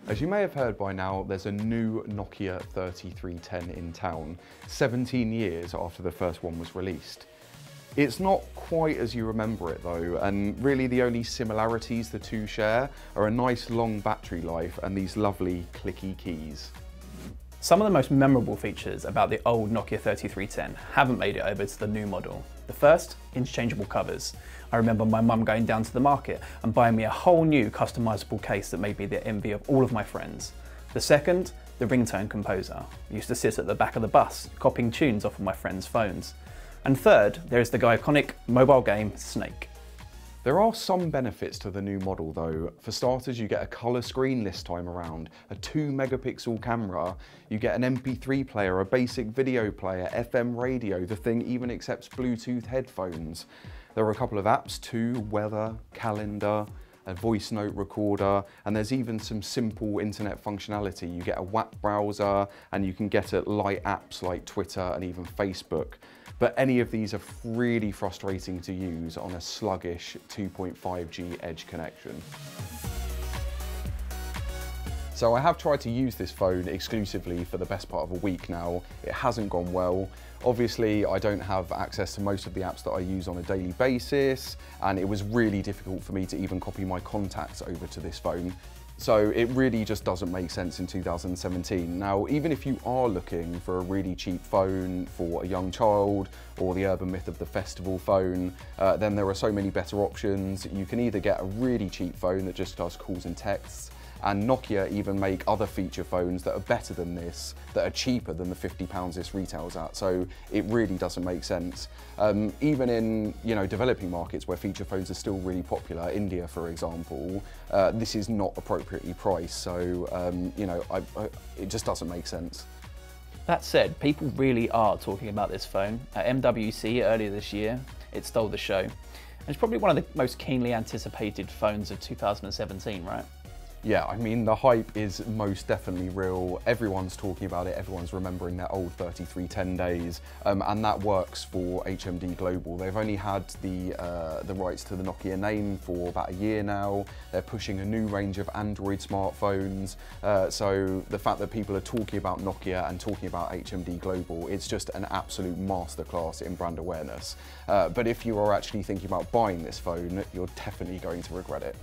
As you may have heard by now, there's a new Nokia 3310 in town, 17 years after the first one was released. It's not quite as you remember it though, and really the only similarities the two share are a nice long battery life and these lovely clicky keys. Some of the most memorable features about the old Nokia 3310 haven't made it over to the new model. The first, interchangeable covers. I remember my mum going down to the market and buying me a whole new customizable case that made me the envy of all of my friends. The second, the Ringtone composer. I used to sit at the back of the bus, copying tunes off of my friends' phones. And third, there is the iconic mobile game Snake. There are some benefits to the new model though. For starters, you get a colour screen this time around, a 2-megapixel camera, you get an MP3 player, a basic video player, FM radio, the thing even accepts Bluetooth headphones. There are a couple of apps too, weather, calendar, a voice note recorder, and there's even some simple internet functionality. You get a WAP browser and you can get at light apps like Twitter and even Facebook. But any of these are really frustrating to use on a sluggish 2.5G edge connection. So I have tried to use this phone exclusively for the best part of a week now. It hasn't gone well. Obviously, I don't have access to most of the apps that I use on a daily basis, and it was really difficult for me to even copy my contacts over to this phone. So it really just doesn't make sense in 2017. Now, even if you are looking for a really cheap phone for a young child or the urban myth of the festival phone, then there are so many better options. You can either get a really cheap phone that just does calls and texts, and Nokia even make other feature phones that are better than this, that are cheaper than the £50 this retails at. So it really doesn't make sense. Even in developing markets where feature phones are still really popular, India for example, this is not appropriately priced. So it just doesn't make sense. That said, people really are talking about this phone. At MWC earlier this year, it stole the show. And it's probably one of the most keenly anticipated phones of 2017, right? Yeah, I mean, the hype is most definitely real. Everyone's talking about it, everyone's remembering their old 3310 days, and that works for HMD Global. They've only had the rights to the Nokia name for about a year now. They're pushing a new range of Android smartphones, so the fact that people are talking about Nokia and talking about HMD Global, it's just an absolute masterclass in brand awareness. But if you are actually thinking about buying this phone, you're definitely going to regret it.